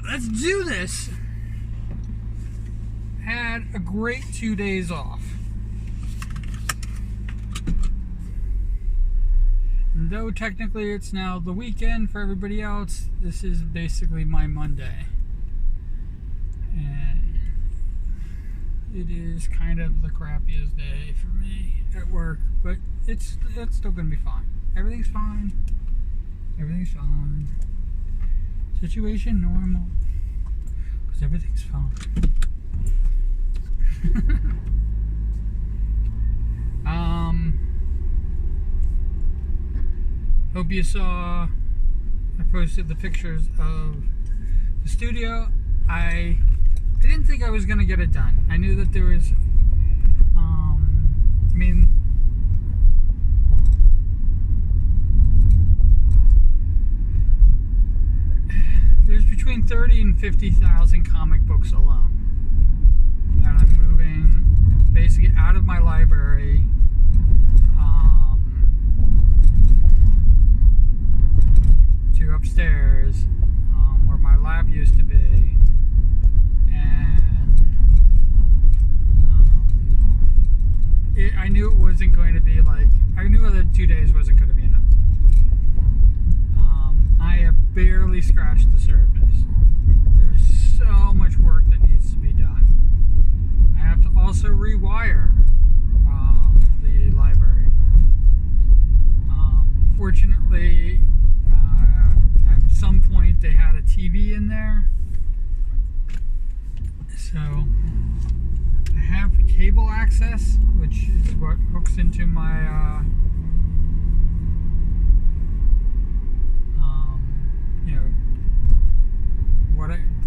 let's do this. Had a great 2 days off. And though technically it's now the weekend for everybody else, this is basically my Monday. And it is kind of the crappiest day for me at work, but it's still going to be fine. Everything's fine. Everything's fine. Situation normal. Because everything's fine. Hope you saw I posted the pictures of the studio. I didn't think I was going to get it done. I knew that there was there's between 30 and 50,000 comic books alone that I'm moving basically out of my library to upstairs where my lab used to be, and I knew it wasn't going to be like, I knew that 2 days wasn't going to be enough. I have barely scratched the surface. There's so much work that needs to be done. I have to also rewire the library. Fortunately, at some point they had a TV in there, so I have cable access, which is what hooks into my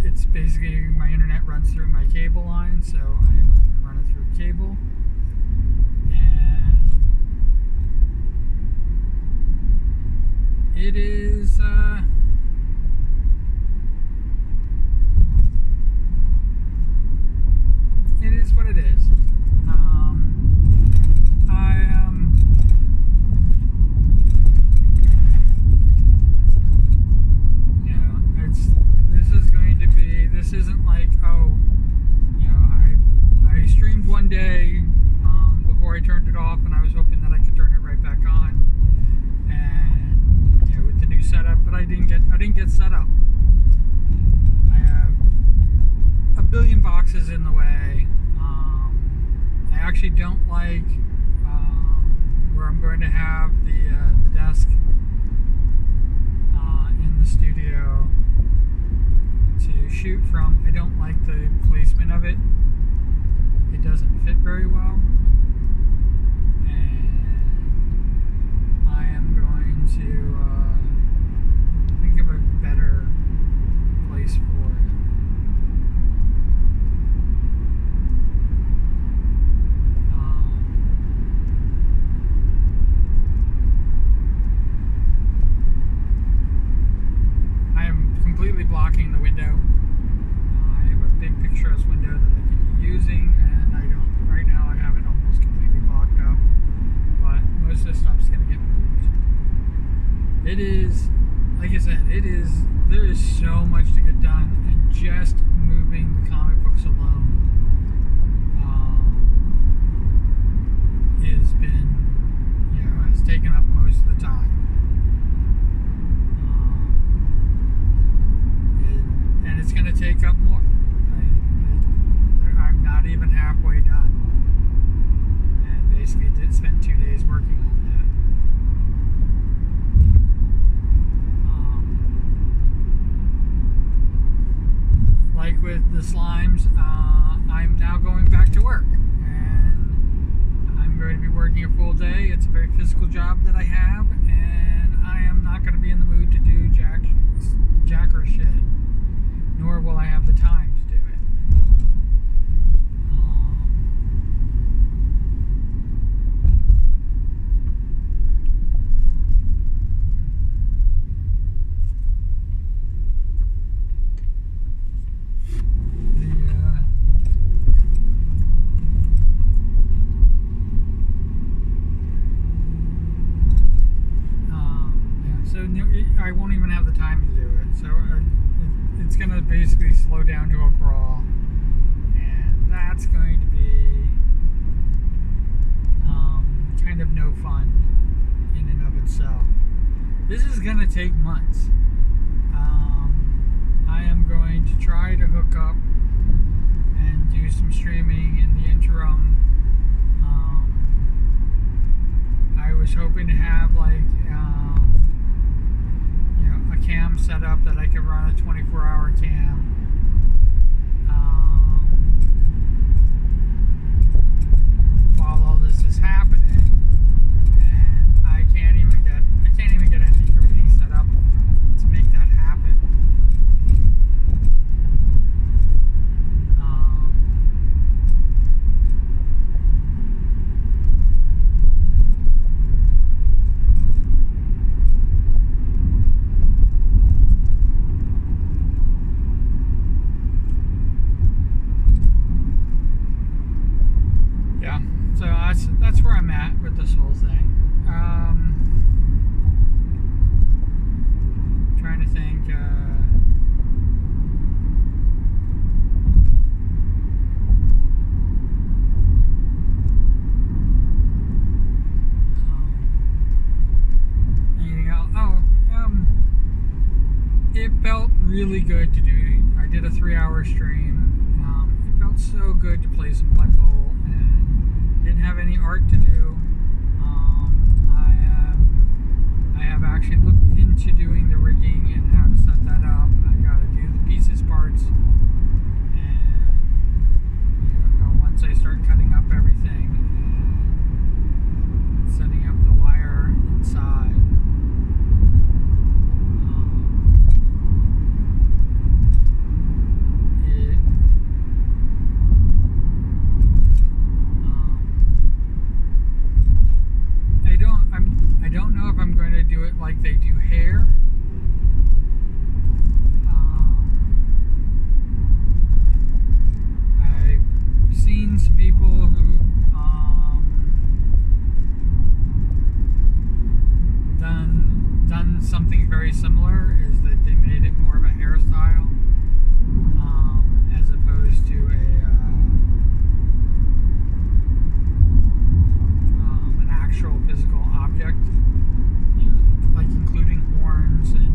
it's basically my internet runs through my cable line, so I run it through cable. And it is what it is. This isn't like, I streamed one day before I turned it off, and I was hoping that I could turn it right back on, and with the new setup, but I didn't get set up. I have a billion boxes in the way. I actually don't like where I'm going to have the desk in the studio to shoot from. I don't like the placement of it. It doesn't fit very well, and I am going to think of a better place for it. I am completely blocking the window. I have a big picturesque window that I could be using, and I don't. Right now, I have it almost completely blocked up. But most of the stuff's going to get moved. It is, like I said, there is so much to get done, and just moving the comic books alone has taken up most of the time. And it's going to take up more. I'm not even halfway done. And basically did spend 2 days working on that. Like with the slimes, I'm now going back to work. And I'm going to be working a full day. It's a very physical job that I have. And I am not going to be in the mood to do jack or shit. Nor will I have the time to do it. So I won't even have the time to basically slow down to a crawl, and that's going to be kind of no fun in and of itself. This is going to take months. I am going to try to hook up and do some streaming in the interim. I was hoping to have like a cam set up that I could run a 24-hour cam. While all this is happening, and I can't even get everything set up to make that happen. Yeah, so that's where I'm at with this whole thing. Trying to think. Anything else? It felt really good to do. I did a 3-hour stream. It felt so good to play some Blood Bowl, and didn't have any art to do. I have actually looked into doing the rigging and how to set that up. I got to do the pieces parts, and once I start cutting up everything and setting up the wire inside. I don't know if I'm going to do it like they do hair. I've seen some people who done something very similar, is that they made it more of a hairstyle as opposed to an actual physical object, like including horns and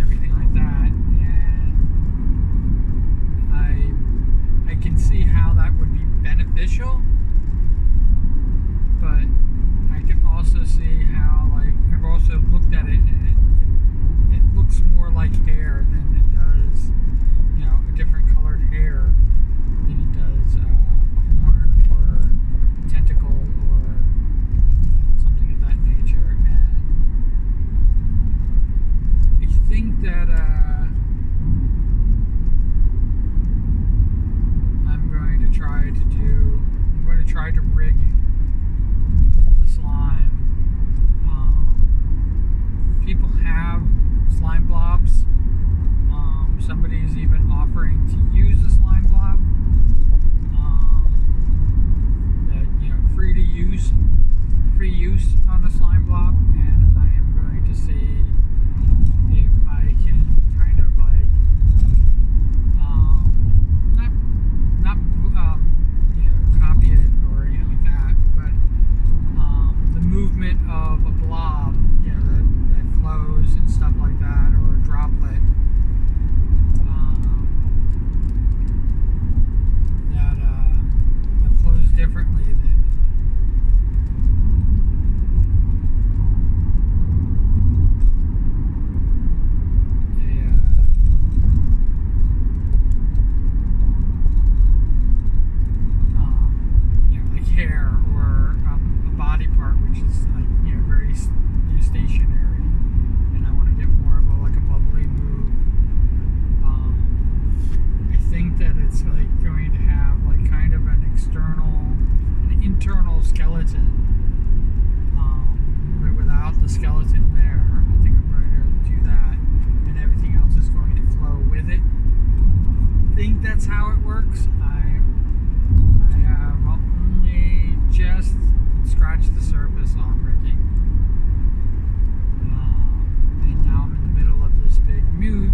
everything like that. And I can see how that would be beneficial, but I can also see how, like, I've also looked at it, and it looks more like hair than it does, a different colored hair than it does a horn or a tentacle or something of that nature. And I think that I'm going to try to rig the slime. People have slime blobs. Somebody's even offering to use a slime blob. That free use on a slime blob, and I am going to see if I can kind of like not copy it or anything like that, but the movement of a blob, that flows and stuff like that, or a droplet that flows differently than like hair or a body part, which is like very stationary, and I want to get more of a bubbly move. I think that it's like going to have like kind of an internal skeleton, but without the skeleton there. I think I'm going to do that, and everything else is going to flow with it. I think that's how it works. I have only just scratched the surface on rigging, and now I'm in the middle of this big move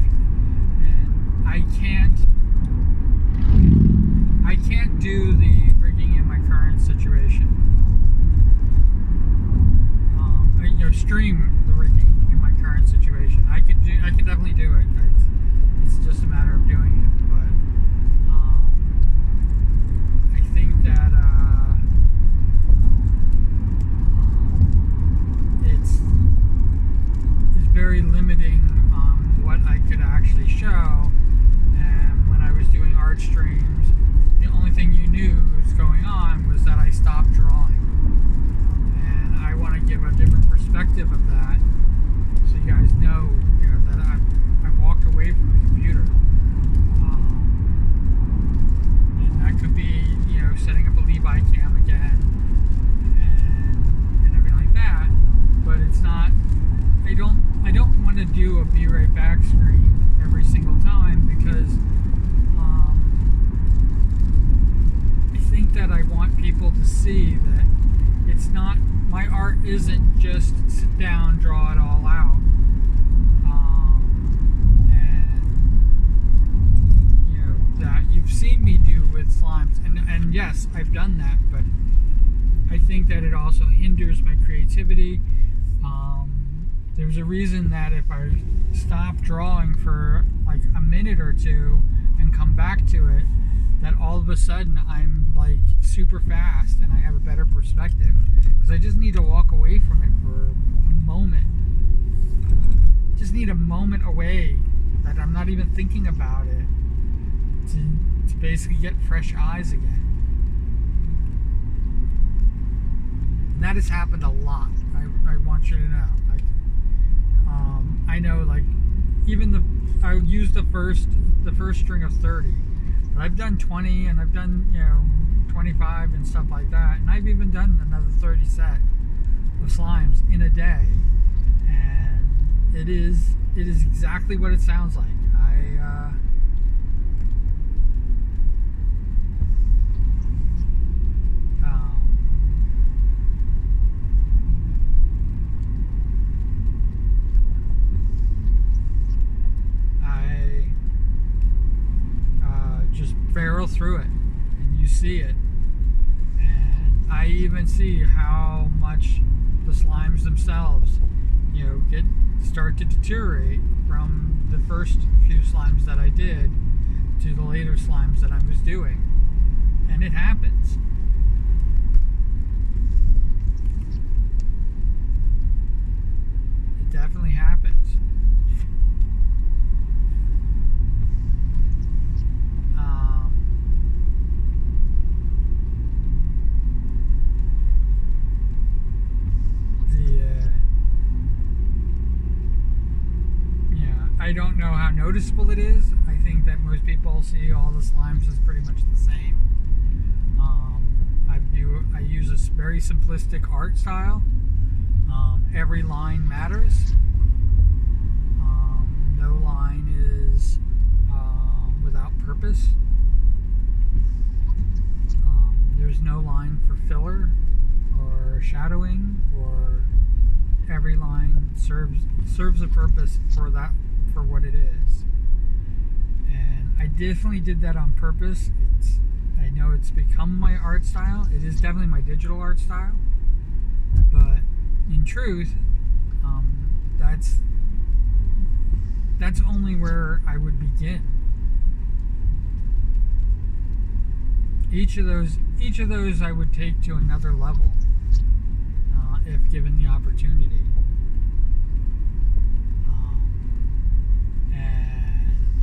right back screen every single time because I think that I want people to see that it's not, my art isn't just sit down, draw it all out. And, you know, that you've seen me do with slimes. And yes, I've done that, but I think that it also hinders my creativity. There's a reason that if I stop drawing for like a minute or two and come back to it, that all of a sudden I'm like super fast and I have a better perspective because I just need to walk away from it for a moment. Just need a moment away that I'm not even thinking about it to basically get fresh eyes again. And that has happened a lot. I want you to know. Like, I know, like, even I used the first string of 30, but I've done 20 and I've done 25 and stuff like that, and I've even done another 30 set of slimes in a day, and it is exactly what it sounds like. Just barrel through it and you see it, and I even see how much the slimes themselves start to deteriorate from the first few slimes that I did to the later slimes that I was doing, and it happens. It definitely happens. I don't know how noticeable it is. I think that most people see all the slimes as pretty much the same. I use a very simplistic art style. Every line matters. No line is without purpose. There's no line for filler or shadowing, or every line serves a purpose for what it is. And I definitely did that on purpose. I know it's become my art style. It is definitely my digital art style. But in truth, that's only where I would begin. Each of those I would take to another level if given the opportunity.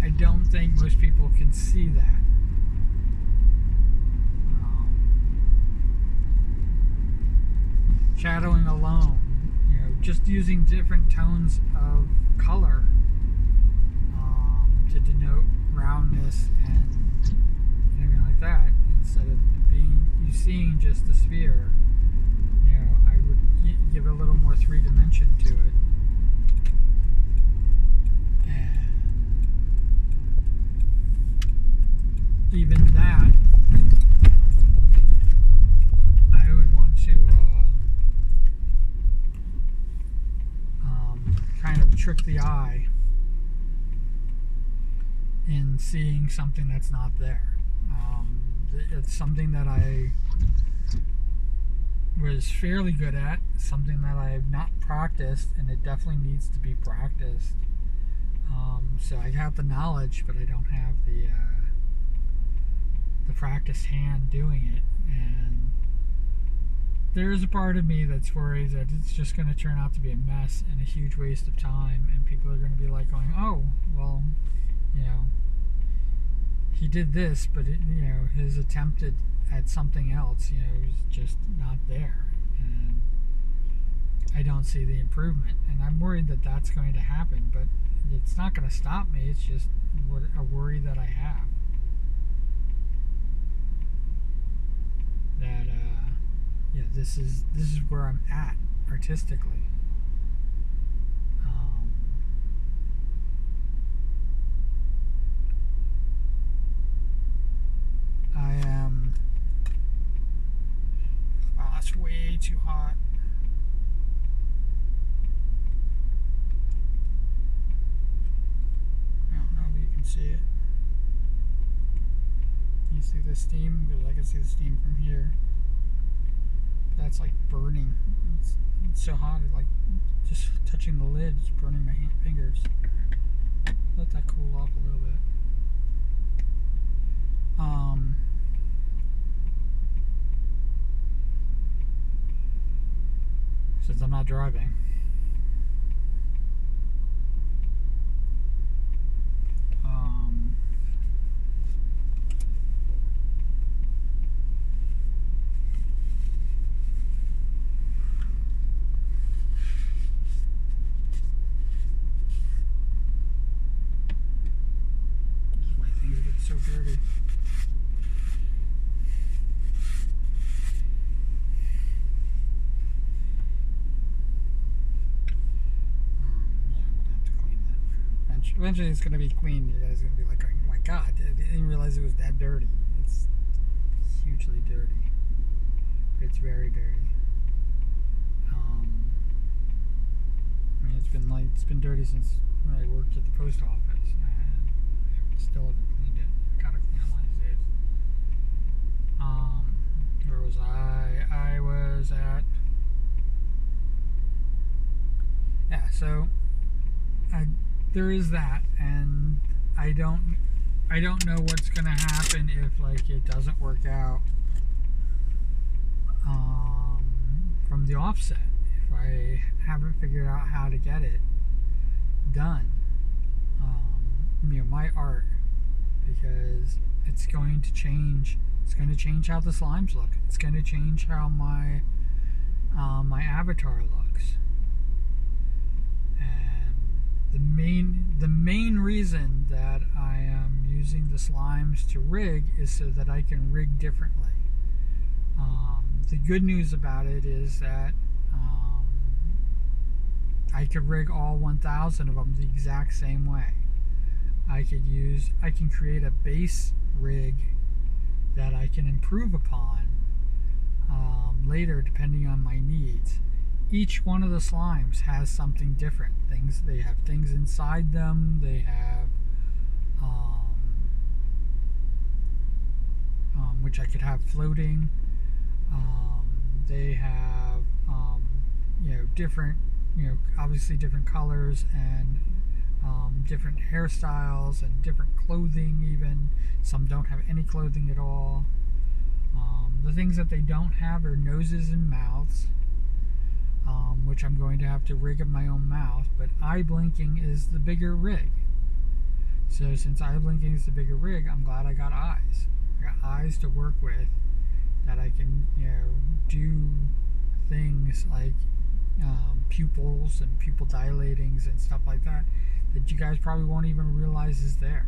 I don't think most people can see that. Shadowing alone, just using different tones of color to denote roundness and everything like that, instead of you seeing just the sphere. I would give it a little more three-dimension to it. And even that, I would want to kind of trick the eye in seeing something that's not there. It's something that I was fairly good at, something that I have not practiced, and it definitely needs to be practiced. So I have the knowledge, but I don't have the practiced hand doing it. And there's a part of me that's worried that it's just going to turn out to be a mess and a huge waste of time, and people are going to be like going, oh, well, he did this, but his attempt at something else, is just not there, and I don't see the improvement, and I'm worried that that's going to happen, but it's not going to stop me. It's just a worry that I have, that this is where I'm at artistically. way too hot. I don't know if you can see it. Can you see the steam? Because I can see the steam from here. That's like burning. It's so hot, it like just touching the lid, it's burning my fingers. Let that cool off a little bit. Since I'm not driving. This is why things get so dirty. Eventually it's going to be clean. You guys are going to be like, oh my god, I didn't realize it was that dirty. It's hugely dirty. It's very dirty. I mean, it's been dirty since when I worked at the post office, and I still haven't cleaned it. I gotta clean it one of these days. Where was I? I was at, yeah, so there is that, and I don't know what's gonna happen if like it doesn't work out from the offset. If I haven't figured out how to get it done, you know, my art, because it's going to change. It's going to change how the slimes look. It's going to change how my my avatar looks. The main reason that I am using the slimes to rig is so that I can rig differently. The good news about it is that I could rig all 1,000 of them the exact same way. I can create a base rig that I can improve upon later depending on my needs. Each one of the slimes has something different. They have things inside them. They have, which I could have floating. They have, you know, different, you know, obviously different colors and different hairstyles and different clothing. Even some don't have any clothing at all. The things that they don't have are noses and mouths. Which I'm going to have to rig up my own mouth, but eye blinking is the bigger rig. So since eye blinking is the bigger rig, I'm glad I got eyes. I got eyes to work with that I can, you know, do things like pupils and pupil dilatings and stuff like that that you guys probably won't even realize is there.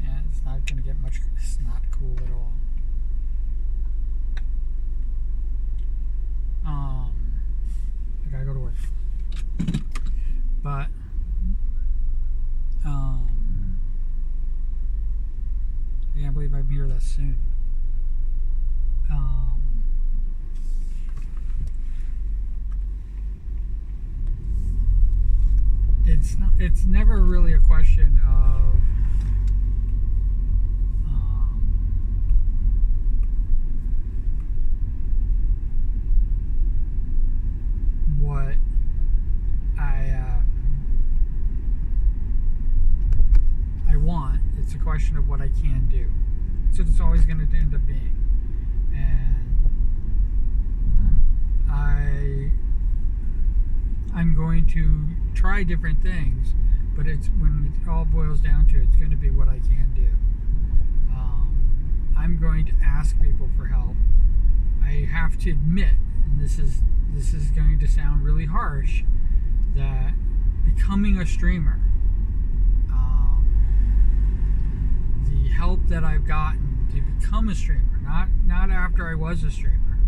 Yeah, it's not going to get much. It's not cool at all. I gotta go to work, but I can't believe I'm here that soon. It's never really a question of what I want. It's a question of what I can do. So it's always going to end up being. And I'm going to try different things, but it's when it all boils down to it, it's going to be what I can do. I'm going to ask people for help. I have to admit, and this is going to sound really harsh, that becoming a streamer, the help that I've gotten to become a streamer, not after I was a streamer,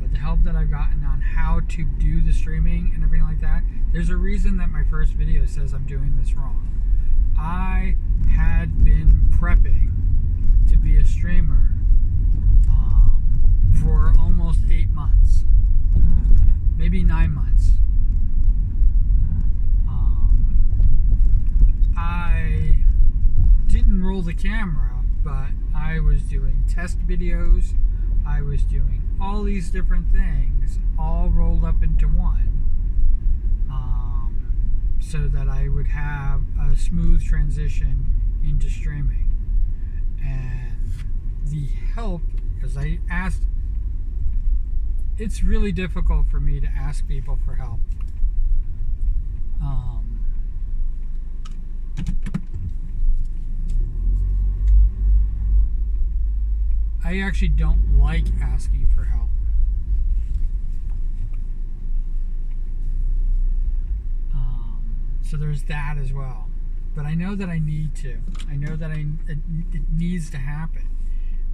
but the help that I've gotten on how to do the streaming and everything like that. There's a reason that my first video says I'm doing this wrong. I had been prepping to be a streamer for almost 8 months, maybe 9 months. I didn't roll the camera, but I was doing test videos. I was doing all these different things, all rolled up into one, so that I would have a smooth transition into streaming. And the help, because I asked, it's really difficult for me to ask people for help. I actually don't like asking for help. So there's that as well. But I know that I need to. I know that it needs to happen.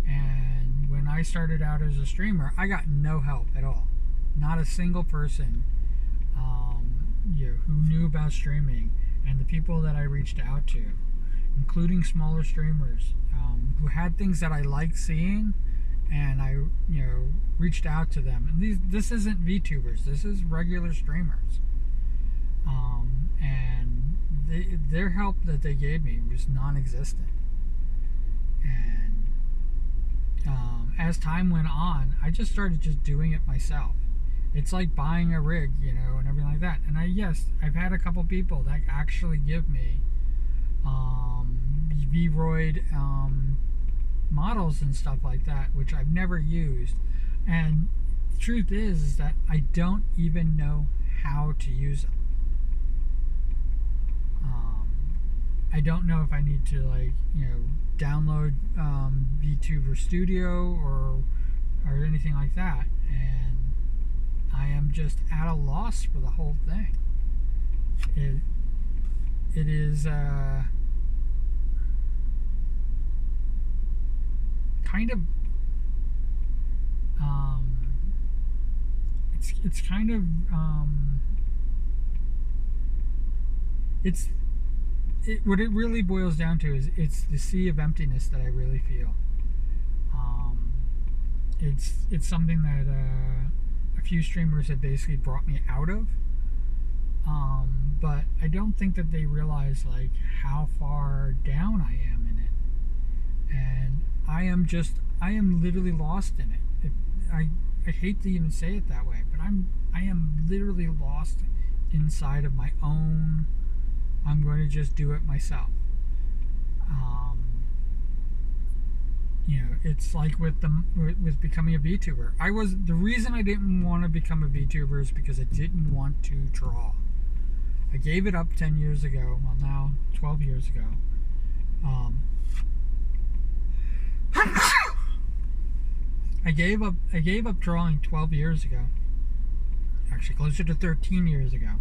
And when I started out as a streamer, I got no help at all. Not a single person who knew about streaming. And the people that I reached out to, including smaller streamers who had things that I liked seeing, and I reached out to them. And this isn't VTubers. This is regular streamers. And their help that they gave me was non-existent. And as time went on, I just started just doing it myself. It's like buying a rig, and everything like that. And I've had a couple people that actually give me V-Roid models and stuff like that, which I've never used. And the truth is that I don't even know how to use them. I don't know if I need to download VTuber Studio or anything like that, and I am just at a loss for the whole thing. It is kind of it's kind of what it really boils down to is it's the sea of emptiness that I really feel. It's something that a few streamers have basically brought me out of, but I don't think that they realize how far down I am in it, and I am literally lost in it. I hate to even say it that way, but I am literally lost inside of my own. I'm going to just do it myself. It's like with becoming a VTuber. The reason I didn't want to become a VTuber is because I didn't want to draw. I gave it up 10 years ago. Well, now 12 years ago. I gave up drawing 12 years ago. Actually, closer to 13 years ago.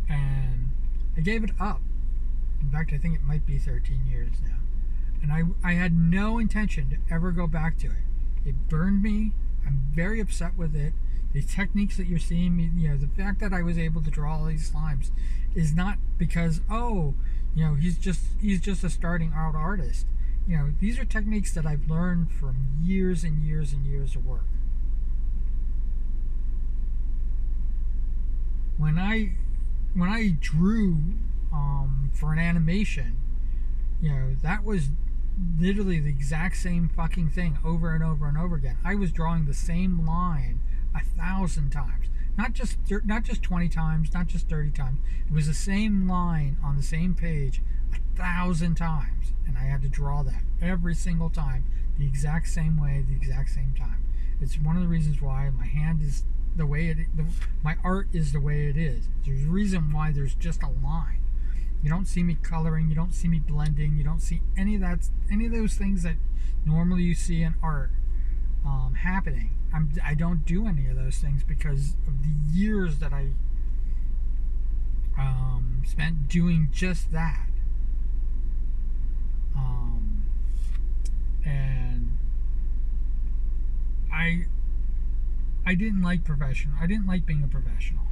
And I gave it up. In fact, I think it might be 13 years now. And I had no intention to ever go back to it. It burned me. I'm very upset with it. The techniques that you're seeing me, the fact that I was able to draw all these slimes is not because, he's just a starting out artist. These are techniques that I've learned from years and years and years of work. When I drew for an animation, that was literally the exact same fucking thing over and over and over again. I was drawing the same line 1,000 times, not just 20 times, not just 30 times. It was the same line on the same page 1,000 times, and I had to draw that every single time the exact same way, the exact same time. It's one of the reasons why my hand is the way my art is the way it is. There's a reason why there's just a line. You don't see me coloring, you don't see me blending, you don't see any of those things that normally you see in art happening. I don't do any of those things because of the years that I spent doing just that. And I didn't like professional. I didn't like being a professional.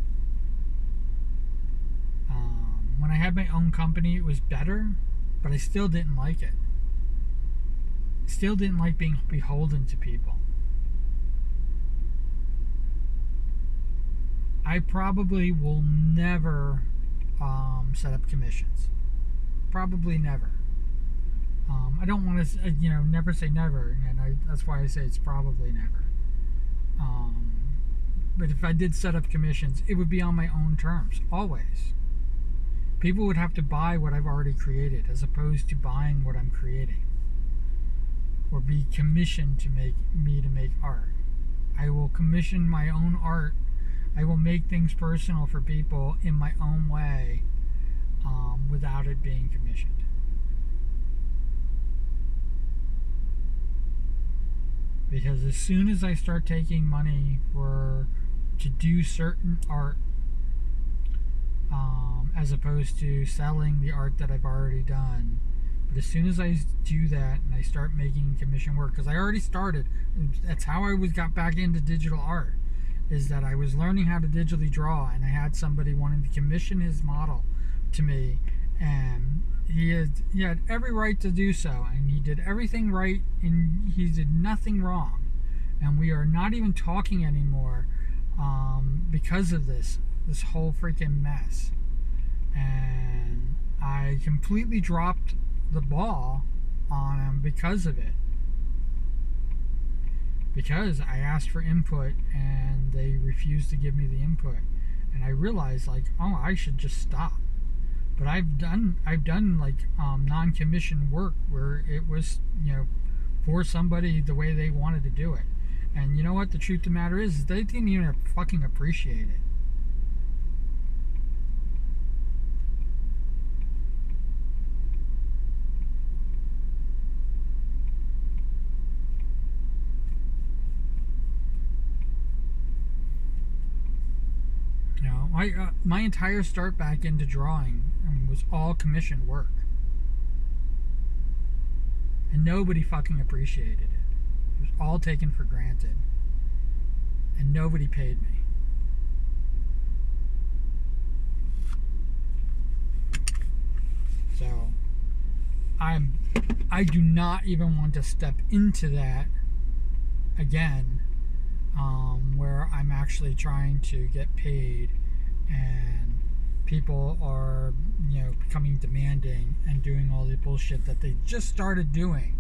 When when I had my own company, it was better, but I still didn't like it. Still didn't like being beholden to people. I probably will never set up commissions. Probably never. I don't want to, never say never, and that's why I say it's probably never. But if I did set up commissions, it would be on my own terms, always. People would have to buy what I've already created as opposed to buying what I'm creating, or be commissioned to make art. I will commission my own art. I will make things personal for people in my own way, without it being commissioned. Because as soon as I start taking money to do certain art, as opposed to selling the art that I've already done, but as soon as I do that and I start making commission work, because I already started, that's how I got back into digital art, is that I was learning how to digitally draw, and I had somebody wanting to commission his model to me, and he had every right to do so, and he did everything right, and he did nothing wrong, and we are not even talking anymore because of this whole freaking mess. And I completely dropped the ball on him because of it, because I asked for input and they refused to give me the input, and I realized I should just stop. But I've done like non-commissioned work where it was for somebody the way they wanted to do it, and you know what the truth of the matter is they didn't even fucking appreciate it. My entire start back into drawing was all commissioned work, and nobody fucking appreciated it. It was all taken for granted, and nobody paid me. So I do not even want to step into that again, where I'm actually trying to get paid and people are becoming demanding and doing all the bullshit that they just started doing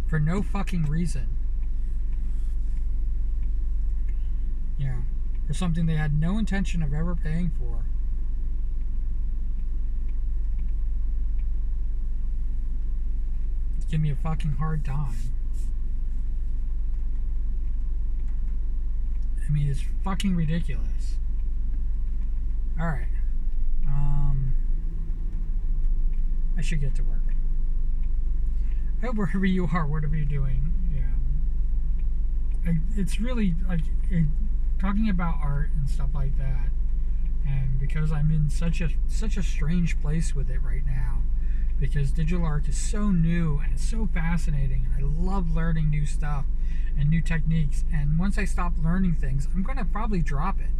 for no fucking reason, for something they had no intention of ever paying for. Give me a fucking hard time. I mean, it's fucking ridiculous. Alright. I should get to work. I hope wherever you are, whatever you're doing, it's really talking about art and stuff like that, and because I'm in such a strange place with it right now, because digital art is so new and it's so fascinating, and I love learning new stuff and new techniques, and once I stop learning things, I'm going to probably drop it.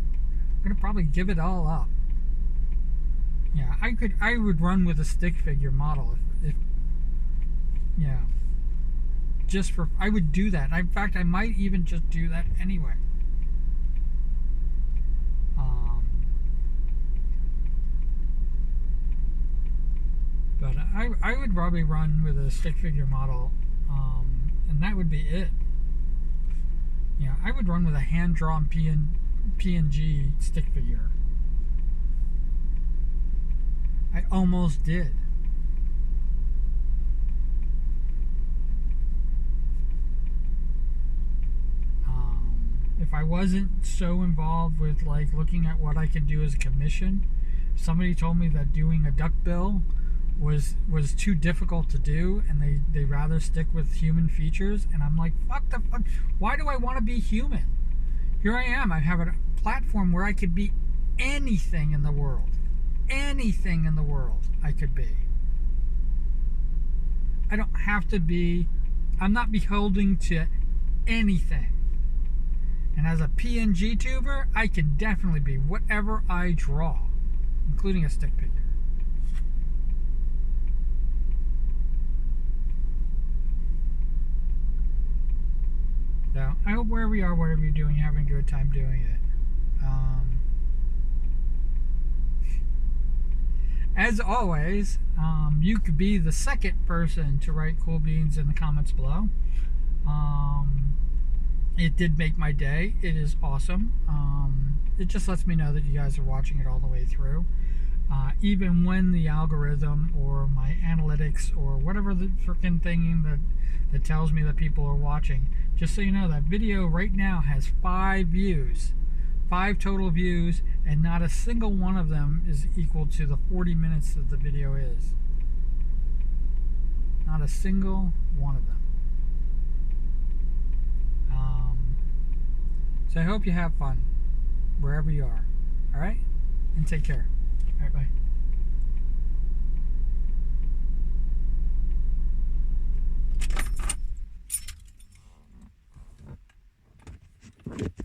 I'm going to probably give it all up. I would run with a stick figure model if I would do that. In fact, I might even just do that anyway. But I would probably run with a stick figure model, and that would be it. I would run with a hand-drawn PNG stick figure. I almost did. If I wasn't so involved with looking at what I can do as a commission, somebody told me that doing a duck bill was too difficult to do, and they rather stick with human features, and I'm like, fuck the fuck, why do I want to be human? Here I am, I have a platform where I could be anything in the world. Anything in the world I could be. I don't have to be, I'm not beholden to anything. And as a PNG tuber, I can definitely be whatever I draw, including a stick figure. So I hope wherever you are, whatever you're doing, you're having a good time doing it. As always, you could be the second person to write cool beans in the comments below. It did make my day. It is awesome. It just lets me know that you guys are watching it all the way through. Even when the algorithm or my analytics or whatever the freaking thing that tells me that people are watching, just so you know, that video right now has 5 views. 5 total views, and not a single one of them is equal to the 40 minutes that the video is. Not a single one of them. So I hope you have fun wherever you are. All right? And take care. All right, bye.